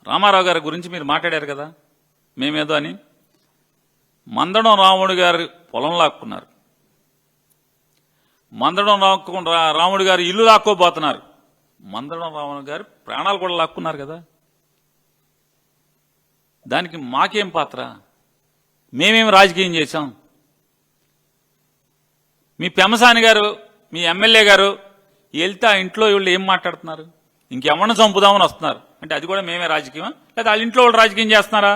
రామారావు గారి గురించి మీరు మాట్లాడారు కదా, మేమేదో అని. మందడం రాముడు గారి పొలం లాక్కున్నారు, మందడం రాముడు గారి ఇల్లు లాక్కోబోతున్నారు, మందడం రాముడు గారి ప్రాణాలు కూడా లాక్కున్నారు కదా. దానికి మాకేం పాత్ర? మేమేం రాజకీయం చేశాం? మీ పెమసాని గారు, మీ ఎమ్మెల్యే గారు వెళ్తే ఆ ఇంట్లో వీళ్ళు ఏం మాట్లాడుతున్నారు? ఇంకెవరిని చంపుదామని వస్తున్నారు అంటే అది కూడా మేమే రాజకీయమా? లేదా వాళ్ళ ఇంట్లో వాళ్ళు రాజకీయం చేస్తున్నారా?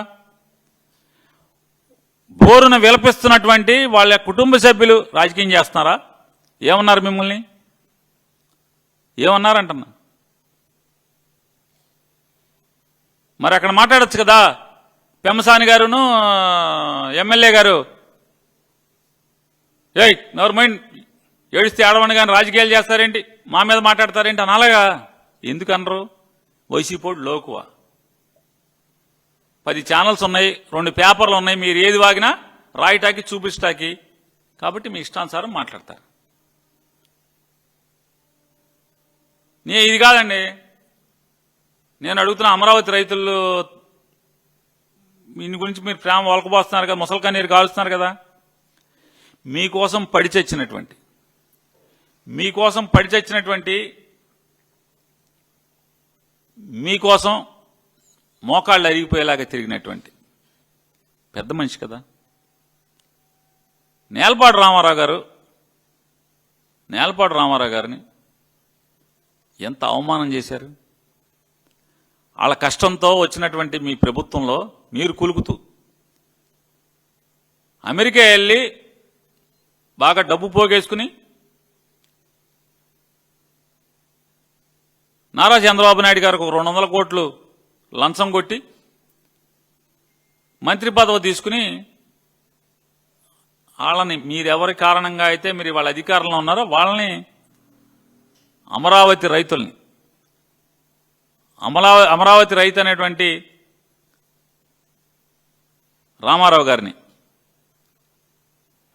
బోరున విలపిస్తున్నటువంటి వాళ్ళ కుటుంబ సభ్యులు రాజకీయం చేస్తున్నారా? ఏమన్నారు మిమ్మల్ని? ఏమన్నారంటున్నా? మరి అక్కడ మాట్లాడచ్చు కదా. పెమసాని గారును ఎమ్మెల్యే గారు ఎవరు మైండ్ ఏడిస్తే ఆడవని కానీ రాజకీయాలు చేస్తారేంటి, మా మీద మాట్లాడతారేంటి అని అలాగా ఎందుకు అనరు? వైసీపోడు లోకువా. 10 ఛానల్స్ ఉన్నాయి, 2 పేపర్లు ఉన్నాయి, మీరు ఏది వాగినా రాయటాకి చూపించటాకి, కాబట్టి మీ ఇష్టానుసారం మాట్లాడతారు. ఇది కాదండి నేను అడుగుతున్న. అమరావతి రైతులు దీని గురించి మీరు ప్రేమ వలకబోస్తున్నారు కదా, ముసలి కన్నీరు కాలుస్తున్నారు కదా. మీకోసం పడి చచ్చినటువంటి మీకోసం మోకాళ్ళు అరిగిపోయేలాగా తిరిగినటువంటి పెద్ద మనిషి కదా నేలపాటి రామారావు గారిని ఎంత అవమానం చేశారు. వాళ్ళ కష్టంతో వచ్చినటువంటి మీ ప్రభుత్వంలో మీరు కులుకుతూ అమెరికా వెళ్ళి బాగా డబ్బు పోగేసుకుని నారా చంద్రబాబు నాయుడు గారికి 200 కోట్లు లంచం కొట్టి మంత్రి పదవి తీసుకుని వాళ్ళని మీరెవరి కారణంగా అయితే మీరు వాళ్ళ అధికారంలో ఉన్నారో వాళ్ళని అమరావతి రైతుల్ని అమరావతి రైతు అనేటువంటి రామారావు గారిని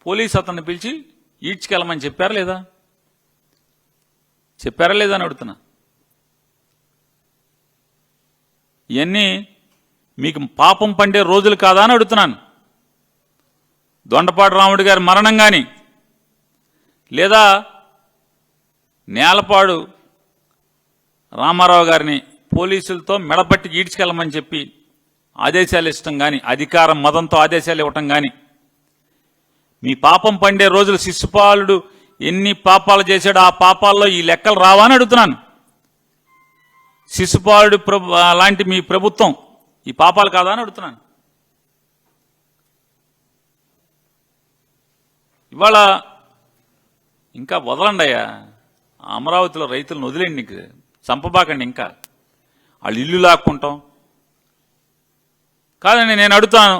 పోలీసు అతన్ని పిలిచి ఈడ్చుకెళ్ళమని చెప్పారా లేదా అని అడుగుతున్నా. ఇవన్నీ మీకు పాపం పండే రోజులు కాదా అని అడుగుతున్నాను. దొండపాటి రాముడి గారి మరణం కానీ లేదా నేలపాడు రామారావు గారిని పోలీసులతో మెడపట్టి ఈడ్చుకెళ్ళమని చెప్పి ఆదేశాలు ఇష్టం కానీ, అధికారం మదంతో ఆదేశాలు ఇవ్వటం కానీ, మీ పాపం పండే రోజులు శిశుపాలుడు ఎన్ని పాపాలు చేశాడో ఆ పాపాల్లో ఈ లెక్కలు రావా అని అడుగుతున్నాను. శిశుపాలుడు లాంటి మీ ప్రభుత్వం ఈ పాపాలు కాదా అని అడుగుతున్నాను. ఇవాళ ఇంకా వదలండి అయ్యా, అమరావతిలో రైతులను వదిలేండి, చంపబాకండి. ఇంకా వాళ్ళు ఇల్లు లాక్కుంటాం కాదండి. నేను అడుగుతాను,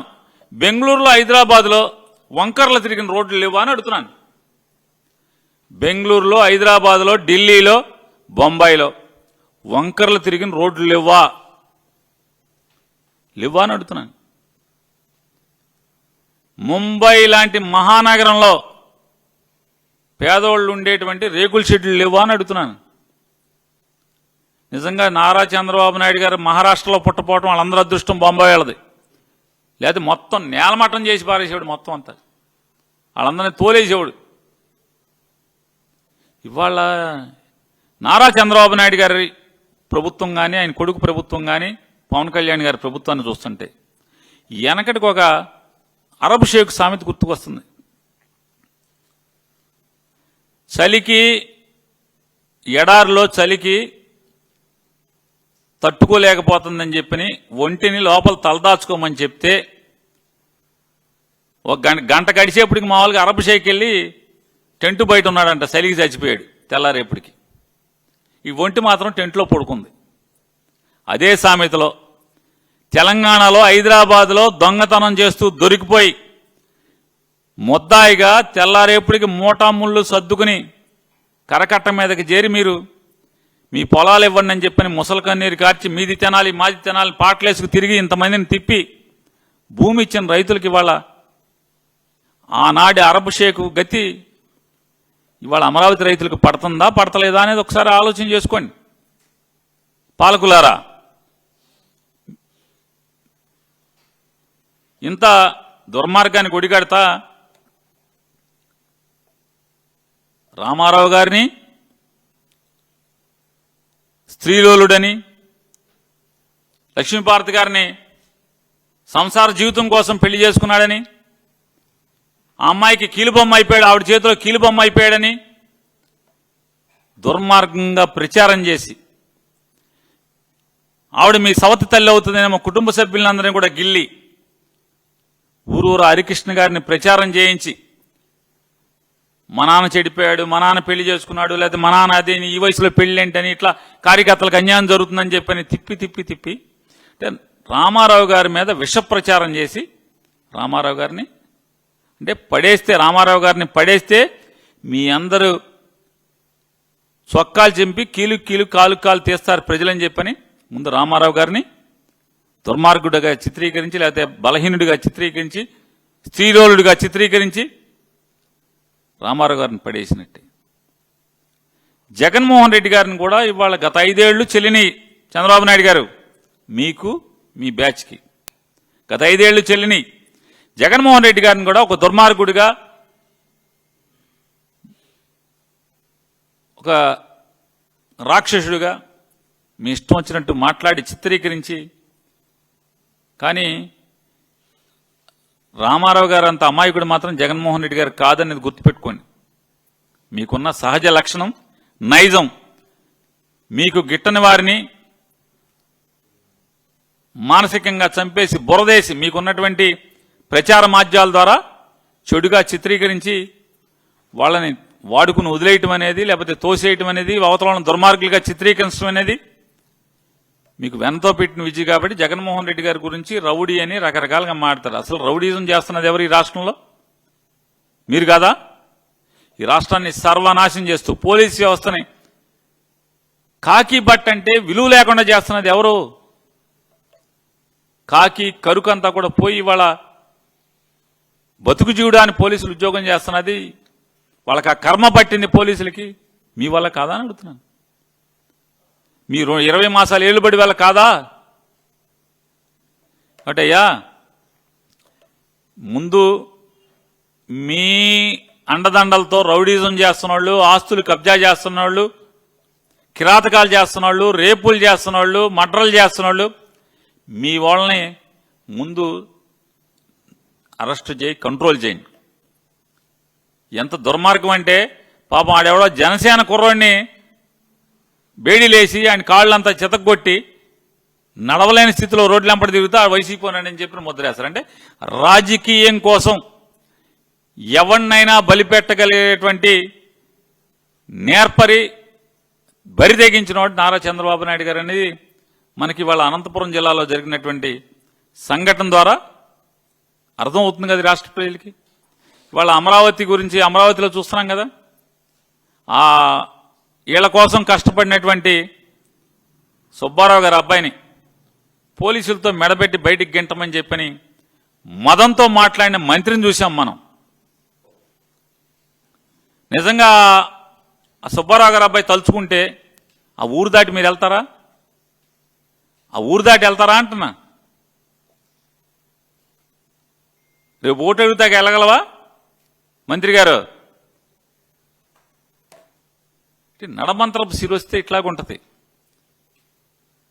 బెంగళూరులో హైదరాబాద్లో వంకర్లు తిరిగిన రోడ్లు లేవా అని అడుగుతున్నాను. బెంగళూరులో, హైదరాబాద్లో, ఢిల్లీలో, బొంబాయిలో వంకర్లు తిరిగిన రోడ్లు లేవా అని అడుగుతున్నాను. ముంబై లాంటి మహానగరంలో పేదవాళ్ళు ఉండేటువంటి రేకుల షెడ్లు లేవా అని అడుగుతున్నాను. నిజంగా నారా చంద్రబాబు నాయుడు గారు మహారాష్ట్రలో పుట్టపోవటం వాళ్ళందరూ అదృష్టం, బొంబాయి వాళ్ళది. లేకపోతే మొత్తం నేలమట్టం చేసి పారేసేవాడు, మొత్తం అంతా వాళ్ళందరినీ తోలేసేవాడు. ఇవాళ నారా చంద్రబాబు నాయుడు గారి ప్రభుత్వం కానీ, ఆయన కొడుకు ప్రభుత్వం కానీ, పవన్ కళ్యాణ్ గారి ప్రభుత్వాన్ని చూస్తుంటే వెనకటికి ఒక అరబ్ షేక్ సామెత గుర్తుకొస్తుంది. చలికి, ఎడారిలో చలికి తట్టుకోలేకపోతుందని చెప్పని ఒంటిని లోపల తలదాచుకోమని చెప్తే ఒక గంట గడిచేపటికి మామూలుగా అరబ్ షేక్ వెళ్ళి టెంటు బయట ఉన్నాడంట, చలికి చచ్చిపోయాడు. తెల్లారేపటికి ఈ ఒంటి మాత్రం టెంట్లో పడుకుంది. అదే సామెతలో తెలంగాణలో, హైదరాబాద్లో దొంగతనం చేస్తూ దొరికిపోయి ముద్దాయిగా తెల్లారేపటికి మూటాముళ్ళు సర్దుకుని కరకట్ట మీదకి చేరి మీరు మీ పొలాలు ఇవ్వండి అని చెప్పని ముసలి కన్నీరు కార్చి మీది తినాలి మాది తినాలి పాటలేసుకు తిరిగి ఇంతమందిని తిప్పి భూమి ఇచ్చిన రైతులకి ఇవాళ ఆనాటి అరబ్ షేకు గతి ఇవాళ అమరావతి రైతులకు పడుతుందా పడతలేదా అనేది ఒకసారి ఆలోచన చేసుకోండి. పాలకులారా, ఇంత దుర్మార్గానికి ఒడిగడతా రామారావు గారిని స్త్రీలోలుడని, లక్ష్మీపార్వతి గారిని సంసార జీవితం కోసం పెళ్లి చేసుకున్నాడని, ఆ అమ్మాయికి కీలుబొమ్మ అయిపోయాడు, ఆవిడ చేతిలో కీలుబొమ్మ అయిపోయాడని దుర్మార్గంగా ప్రచారం చేసి, ఆవిడ మీ సవతి తల్లి అవుతుందని మా కుటుంబ సభ్యులందరినీ కూడా గిల్లి ఊరూరు హరికృష్ణ గారిని ప్రచారం చేయించి, మా నాన్న చెడిపోయాడు, మా నాన్న పెళ్లి చేసుకున్నాడు, లేకపోతే మా నాన్న అదే ఈ వయసులో పెళ్లి ఏంటని ఇట్లా కార్యకర్తలకు అన్యాయం జరుగుతుందని చెప్పని తిప్పి రామారావు గారి మీద విష ప్రచారం చేసి రామారావు గారిని రామారావు గారిని పడేస్తే మీ అందరూ చొక్కాలు చింపి కీలు కాలు తీస్తారు ప్రజలని చెప్పని ముందు రామారావు గారిని దుర్మార్గుడిగా చిత్రీకరించి, లేకపోతే బలహీనుడిగా చిత్రీకరించి, స్త్రీలోలుడిగా చిత్రీకరించి రామారావు గారిని పడేసినట్టే. జగన్మోహన్ రెడ్డి గారిని కూడా ఇవాళ గత 5 ఏళ్లు చెల్లిని చంద్రబాబు నాయుడు గారు మీకు మీ బ్యాచ్కి గత 5 ఏళ్లు చెల్లిని జగన్మోహన్ రెడ్డి గారిని కూడా ఒక దుర్మార్గుడిగా, ఒక రాక్షసుడిగా మీ ఇష్టం వచ్చినట్టు మాట్లాడి చిత్రీకరించి, కానీ రామారావు గారు అంత అమాయకుడు మాత్రం జగన్మోహన్ రెడ్డి గారు కాదనేది గుర్తుపెట్టుకోండి. మీకున్న సహజ లక్షణం నైజం, మీకు గిట్టని వారిని మానసికంగా చంపేసి బురదేసి మీకున్నటువంటి ప్రచార మాధ్యాల ద్వారా చెడుగా చిత్రీకరించి వాళ్ళని వాడుకుని వదిలేయటం అనేది, లేకపోతే తోసేయటం అనేది, అవతలను దుర్మార్గులుగా చిత్రీకరించడం అనేది మీకు వెనతో పెట్టిన విజయ్. కాబట్టి జగన్మోహన్ రెడ్డి గారి గురించి రౌడీ అని రకరకాలుగా మాట్లాడతారు. అసలు రౌడీజం చేస్తున్నది ఎవరు ఈ రాష్ట్రంలో? మీరు కాదా? ఈ రాష్ట్రాన్ని సర్వనాశనం చేస్తూ పోలీస్ వ్యవస్థని కాకి బట్ట అంటే విలువ లేకుండా చేస్తున్నది ఎవరు? కాకి కరుకంతా కూడా పోయి ఇవాళ బతుకు జీవుడాన్ని పోలీసులు ఉద్యోగం చేస్తున్నది, వాళ్ళకి ఆ కర్మ పట్టింది పోలీసులకి. మీ వల్ల కాదా అని అడుగుతున్నాను. మీరు 20 మాసాలు ఏలుబడి వల్ల కాదా? అటయ్యా, ముందు మీ అండదండలతో రౌడీజం చేస్తున్నవాళ్ళు, ఆస్తులు కబ్జా చేస్తున్నవాళ్ళు, కిరాతకాలు చేస్తున్నవాళ్ళు, రేపులు చేస్తున్నవాళ్ళు, మర్డర్లు చేస్తున్నవాళ్ళు, మీ వాళ్ళని ముందు అరెస్ట్ చేయి, కంట్రోల్ చేయండి. ఎంత దుర్మార్గం అంటే పాపం ఆడెవడో జనసేన కుర్రోడిని బేడీలేసి ఆయన కాళ్ళంతా చితగ్గొట్టి నడవలేని స్థితిలో రోడ్లంపడి తిరుగుతూ ఆ వైసీపోనాడని చెప్పి ముద్రేస్తారు. అంటే రాజకీయం కోసం ఎవరినైనా బలిపెట్టగలిగేటువంటి నేర్పరి బరి తెగించిన వాడు నారా చంద్రబాబు నాయుడు గారు అనేది మనకి వాళ్ళ అనంతపురం జిల్లాలో జరిగినటువంటి సంఘటన ద్వారా అర్థం అవుతుంది కదా రాష్ట్ర ప్రజలకి. వాళ్ళ అమరావతి గురించి, అమరావతిలో చూస్తున్నాం కదా, ఆ వీళ్ళ కోసం కష్టపడినటువంటి సుబ్బారావు గారి అబ్బాయిని పోలీసులతో మెడబెట్టి బయటికి గెంటమని చెప్పని మదంతో మాట్లాడిన మంత్రిని చూసాం మనం. నిజంగా ఆ సుబ్బారావు గారి అబ్బాయి తలుచుకుంటే ఆ ఊరు దాటి మీరు వెళ్తారా? ఆ ఊరు దాటి వెళ్తారా అంటున్నా. రేపు ఓటు అడుగుతాక వెళ్ళగలవా మంత్రి గారు? నడమంత్రపు సిరొస్తే ఇట్లాగుంటది.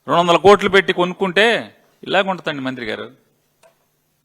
200 కోట్లు పెట్టి కొనుక్కుంటే ఇలాగుంటుందండి మంత్రి గారు.